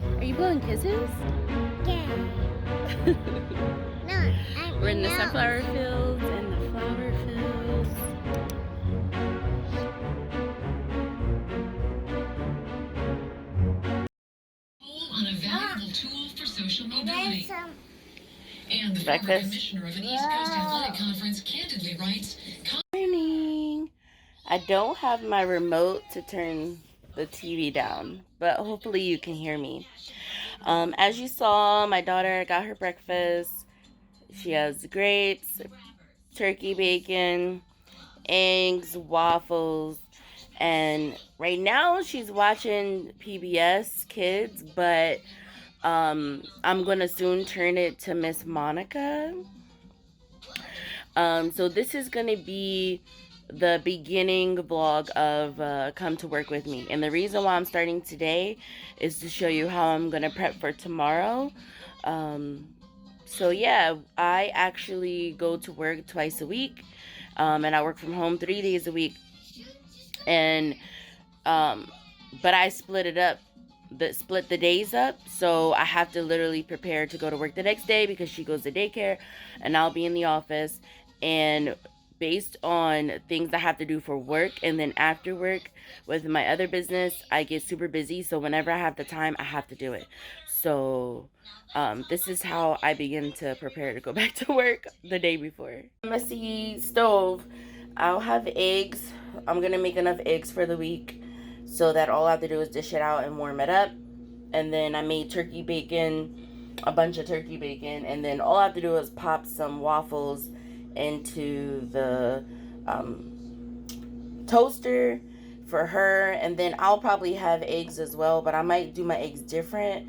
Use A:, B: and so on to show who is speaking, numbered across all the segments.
A: Are you blowing kisses?
B: Yeah. No,
A: We're in the sunflower fields and the flower fields.
C: On a valuable tool for social mobility. And the former
A: Breakfast.
C: commissioner of an East Coast athletic conference candidly writes,
A: Morning. I don't have my remote to turn the TV down, but hopefully you can hear me. As you saw, my daughter got her breakfast. She has grapes, turkey bacon, eggs, waffles, and right now she's watching PBS Kids, but I'm gonna soon turn it to Miss Monica. So this is gonna be the beginning vlog of come to work with me, and the reason why I'm starting today is to show you how I'm gonna prep for tomorrow. So yeah, I actually go to work twice a week, and I work from home 3 days a week, and but I split it up, split the days up, so I have to literally prepare to go to work the next day because she goes to daycare and I'll be in the office. And based on things I have to do for work and then after work with my other business, I get super busy, so whenever I have the time I have to do it. So this is how I begin to prepare to go back to work the day before. Messy stove. I'll have eggs. I'm gonna make enough eggs for the week so that all I have to do is dish it out and warm it up. And then I made turkey bacon, a bunch of turkey bacon, and then all I have to do is pop some waffles into the toaster for her. And then I'll probably have eggs as well, but I might do my eggs different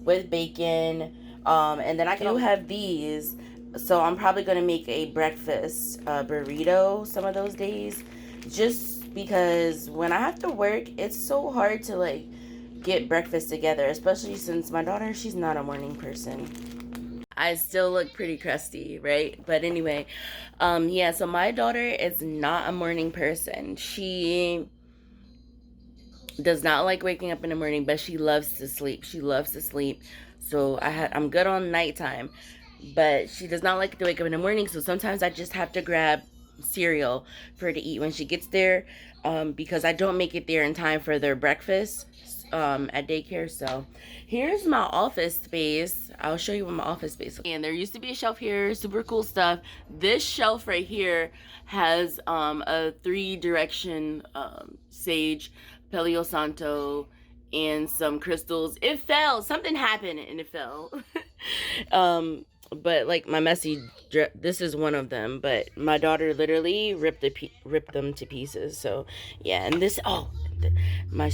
A: with bacon. And then I do have these, so I'm probably gonna make a breakfast burrito some of those days, just because when I have to work, it's so hard to like get breakfast together, especially since my daughter, she's not a morning person. I still look pretty crusty, right? But anyway, yeah, so my daughter is not a morning person. She does not like waking up in the morning, but she loves to sleep. She loves to sleep. So I'm good on nighttime, but she does not like to wake up in the morning. So sometimes I just have to grab cereal for her to eat when she gets there, because I don't make it there in time for their breakfast at daycare. So here's my office space. I'll show you what my office space is. And there used to be a shelf here, super cool stuff. This shelf right here has a 3-direction sage, Palo Santo, and some crystals. It fell. Something happened and it fell. But like my messy, this is one of them. But my daughter literally ripped them to pieces. So yeah, and this, my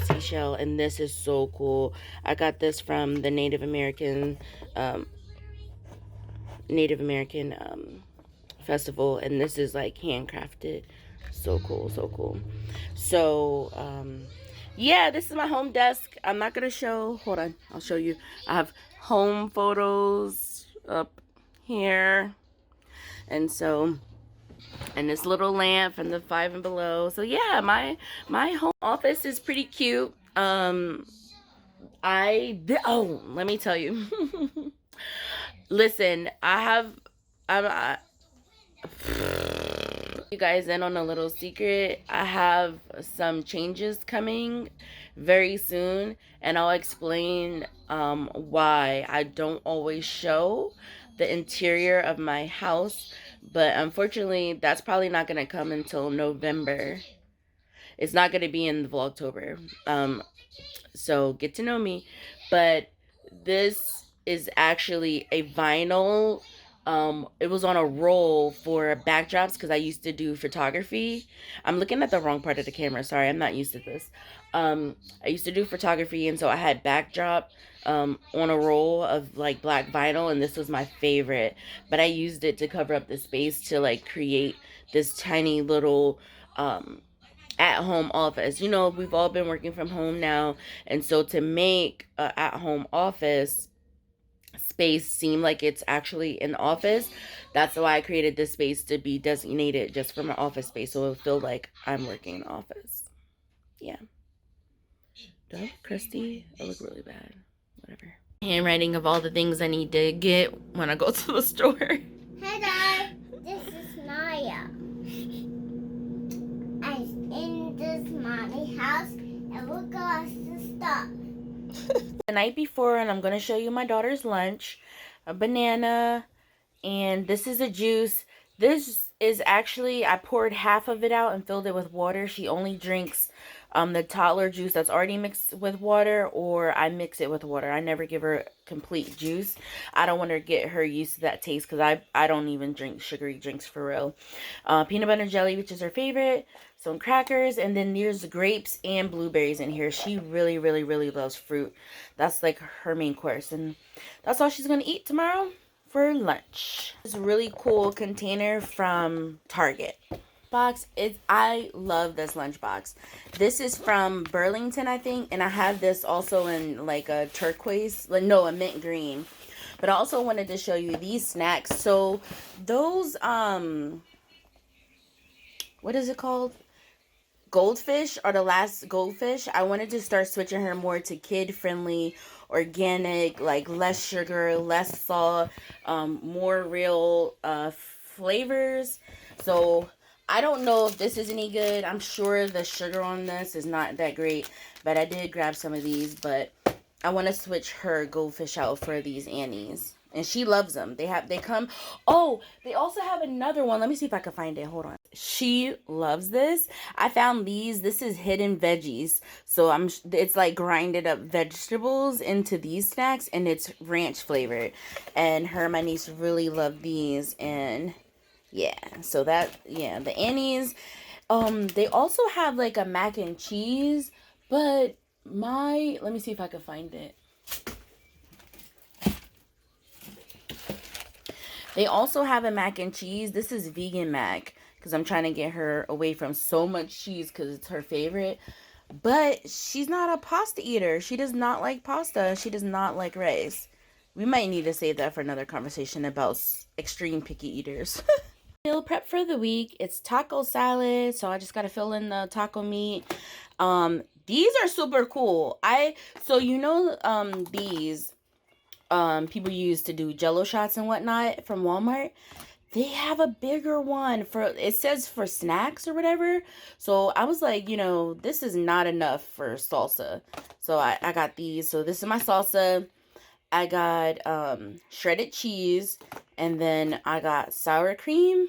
A: seashell, and this is so cool. I got this from the Native American festival, and this is like handcrafted. So cool, so cool. So yeah, this is my home desk. I'm not gonna show, hold on, I'll show you. I have home photos up here, and so, and this little lamp and the 5 and below. So yeah, my home office is pretty cute. Let me tell you. Listen, you guys in on a little secret. I have some changes coming very soon, and I'll explain why I don't always show the interior of my house, but unfortunately that's probably not going to come until November. It's not going to be in the Vlogtober. So get to know me. But this is actually a vinyl. It was on a roll for backdrops because I used to do photography. I'm looking at the wrong part of the camera. Sorry, I'm not used to this. I used to do photography, and so I had backdrop on a roll of like black vinyl, and this was my favorite. But I used it to cover up the space to like create this tiny little at-home office. You know, we've all been working from home now, and so to make an at-home office space seem like it's actually an office, that's why I created this space to be designated just for my office space, so it'll feel like I'm working in an office. Yeah. Do I look crusty? I look really bad. whatever. Handwriting of all the things I need to get when I go to the store.
B: Hello, this is Maya. I'm in this mommy house and we're going to stop.
A: The night before, and I'm going to show you my daughter's lunch. A banana, and this is a juice. This is actually, I poured half of it out and filled it with water. She only drinks the toddler juice that's already mixed with water, or I mix it with water. I never give her complete juice. I don't want her to get her used to that taste, because I don't even drink sugary drinks for real. Peanut butter and jelly, which is her favorite. Some crackers, and then there's grapes and blueberries in here. She really, really, really loves fruit. That's like her main course, and that's all she's gonna eat tomorrow for lunch. This really cool container from Target. Box is, I love this lunch box. This is from Burlington, I think, and I have this also in like a turquoise, like no, a mint green. But I also wanted to show you these snacks. So those what is it called? Goldfish are the last goldfish. I wanted to start switching her more to kid-friendly, organic, like less sugar, less salt, more real flavors. So I don't know if this is any good. I'm sure the sugar on this is not that great, but I did grab some of these. But I want to switch her goldfish out for these Annies. And she loves them. They come. Oh, they also have another one. Let me see if I can find it. Hold on. She loves this. I found these. This is hidden veggies. So it's like grinded up vegetables into these snacks, and it's ranch flavored. And her and my niece really love these. And yeah, so that, yeah, the Annies. They also have like a mac and cheese, but let me see if I can find it. They also have a mac and cheese. This is vegan mac, because I'm trying to get her away from so much cheese because it's her favorite. But she's not a pasta eater. She does not like pasta. She does not like rice. We might need to save that for another conversation about extreme picky eaters. Meal prep for the week. It's taco salad, so I just got to fill in the taco meat. These are super cool. So you know these people use to do jello shots and whatnot from Walmart. They have a bigger one for, it says for snacks or whatever. So I was like, you know, this is not enough for salsa. So I got these. So this is my salsa. I got shredded cheese, and then I got sour cream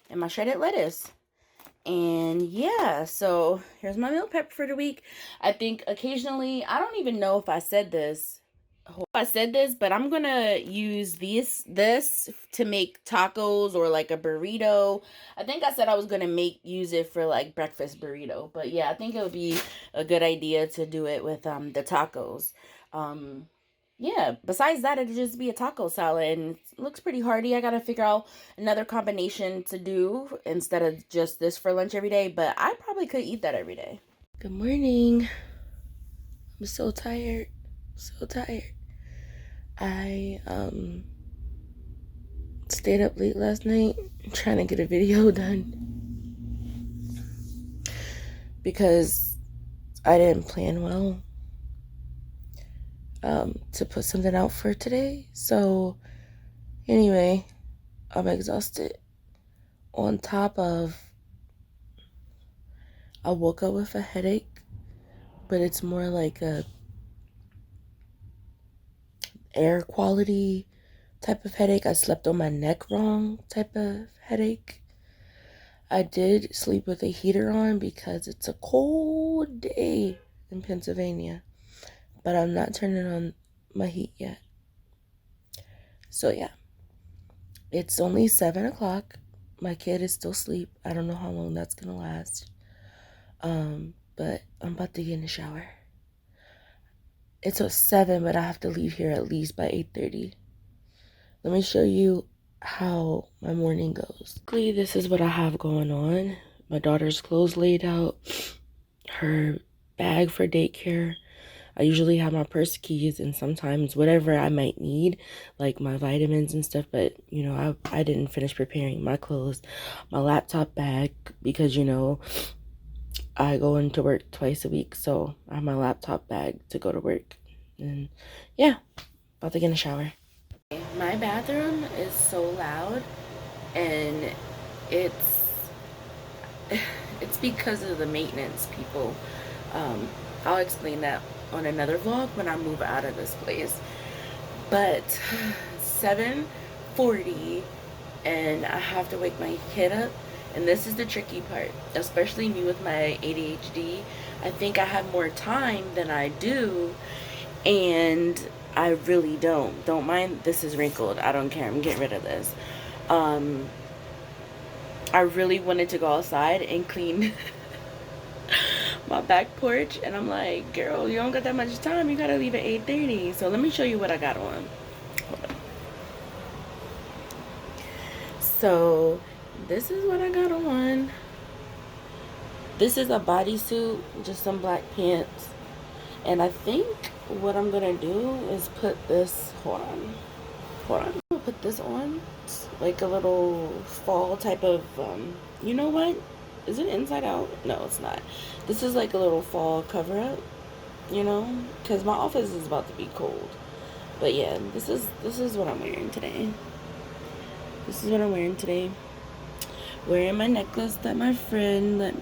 A: and my shredded lettuce. And yeah, so here's my meal prep for the week. I think occasionally, I don't even know if I said this, but I'm gonna use this to make tacos or like a burrito. I think I said I was gonna use it for like breakfast burrito, but yeah, I think it would be a good idea to do it with the tacos. Yeah, besides that, it'd just be a taco salad, and it looks pretty hearty. I gotta figure out another combination to do instead of just this for lunch every day, but I probably could eat that every day. Good morning. I'm so tired. So tired. I stayed up late last night trying to get a video done because I didn't plan well to put something out for today. So anyway, I'm exhausted. On top of, I woke up with a headache, but it's more like a air quality type of headache. I slept on my neck wrong type of headache. I did sleep with a heater on because it's a cold day in Pennsylvania, but I'm not turning on my heat yet. So yeah, it's only 7 o'clock. My kid is still asleep. I don't know how long that's gonna last. But I'm about to get in the shower. It's at 7, but I have to leave here at least by 8:30. Let me show you how my morning goes. This is what I have going on. My daughter's clothes laid out, her bag for daycare. I usually have my purse, keys, and sometimes whatever I might need, like my vitamins and stuff. But, you know, I didn't finish preparing my clothes. My laptop bag, because, you know, I go into work twice a week. So I have my laptop bag to go to work. And yeah, about to get in the shower. My bathroom is so loud, and it's because of the maintenance people. I'll explain that on another vlog when I move out of this place. But 7:40 and I have to wake my kid up, and this is the tricky part, especially me with my ADHD. I think I have more time than I do, and I really don't mind. This is wrinkled, I don't care, I'm getting rid of this. I really wanted to go outside and clean my back porch, and I'm like, girl, you don't got that much time, you gotta leave at 8:30. So let me show you what I got on. Hold on. So this is what I got on. This is a bodysuit, just some black pants, and I think what I'm gonna do is put this, hold on, I'm gonna put this on. It's like a little fall type of you know what, is it inside out? No, it's not. This is like a little fall cover up, you know, because my office is about to be cold. But yeah, this is what I'm wearing today. This is what I'm wearing today. Wearing my necklace that my friend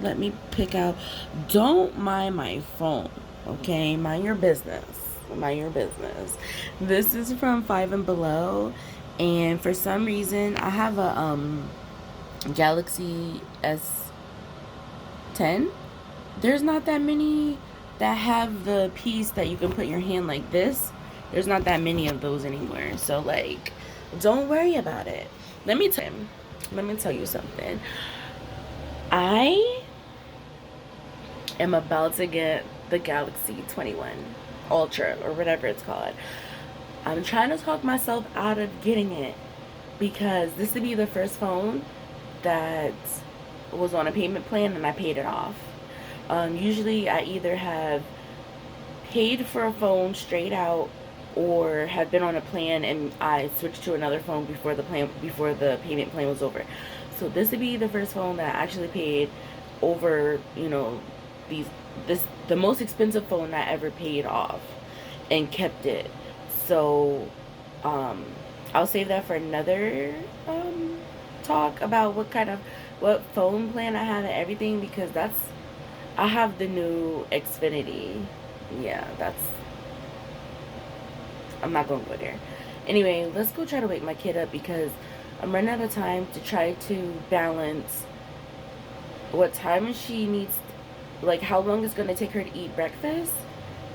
A: let me pick out. Don't mind my phone, okay? Mind your business. Mind your business. This is from 5 and Below, and for some reason I have a Galaxy S10. There's not that many that have the piece that you can put your hand like this. There's not that many of those anymore. So like, don't worry about it. Let me tell you something. I am about to get the Galaxy 21 Ultra or whatever it's called. I'm trying to talk myself out of getting it because this would be the first phone that was on a payment plan and I paid it off. Usually I either have paid for a phone straight out or have been on a plan and I switched to another phone before the payment plan was over. So this would be the first phone that I actually paid over, you know, the most expensive phone I ever paid off and kept it. So I'll save that for another talk about what phone plan I have and everything, because I have the new Xfinity. Yeah, I'm not gonna go there. Anyway, let's go try to wake my kid up because I'm running out of time to try to balance what time she needs, like how long it's gonna take her to eat breakfast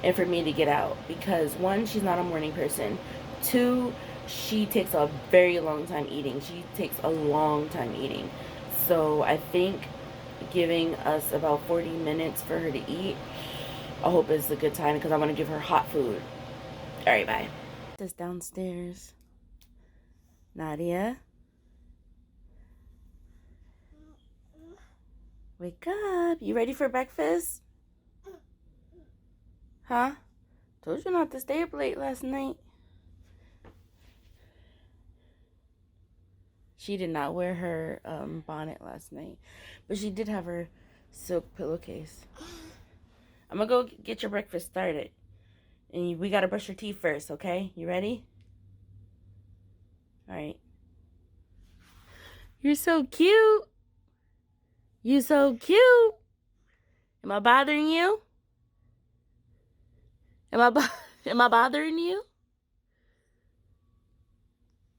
A: and for me to get out, because 1, she's not a morning person. 2, she takes a very long time eating. So I think giving us about 40 minutes for her to eat, I hope it's a good time because I want to give her hot food. All right, bye. This downstairs. Nadia, wake up. You ready for breakfast? Huh? Told you not to stay up late last night. She did not wear her bonnet last night, but she did have her silk pillowcase. I'm gonna go get your breakfast started, and we gotta brush your teeth first, okay? You ready? All right. You're so cute. You so cute. Am I bothering you? Am I bothering you?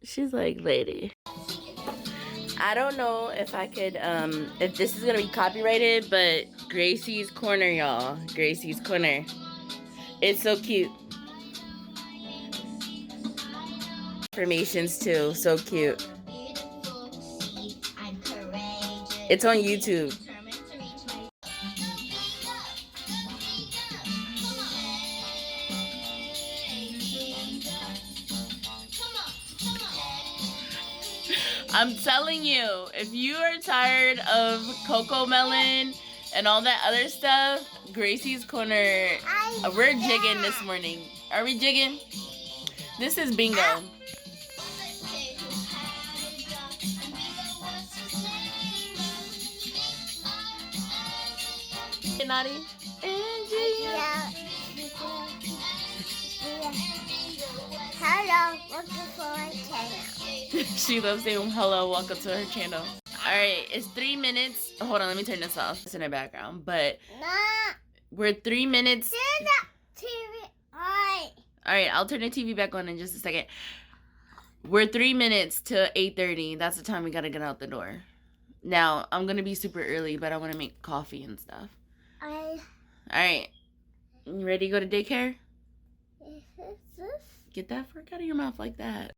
A: She's like, lady. I don't know if I could, if this is gonna be copyrighted, but Gracie's Corner, y'all. Gracie's Corner. It's so cute. Informations too, so cute. It's on YouTube. I'm telling you, if you are tired of Coco Melon and all that other stuff, Gracie's Corner, we're jigging this morning. Are we jigging? This is bingo. Hey, Naughty.
B: Yeah. welcome to my channel.
A: She loves saying hello, welcome to her channel. Alright, it's 3 minutes. Hold on, let me turn this off. It's in the background, but
B: Nah.
A: we're 3 minutes.
B: Turn the TV on.
A: Alright, I'll turn the TV back on in just a second. We're 3 minutes to 8:30. That's the time we gotta get out the door. Now, I'm gonna be super early, but I wanna make coffee and stuff. Alright. You ready to go to daycare? Get that fork out of your mouth like that.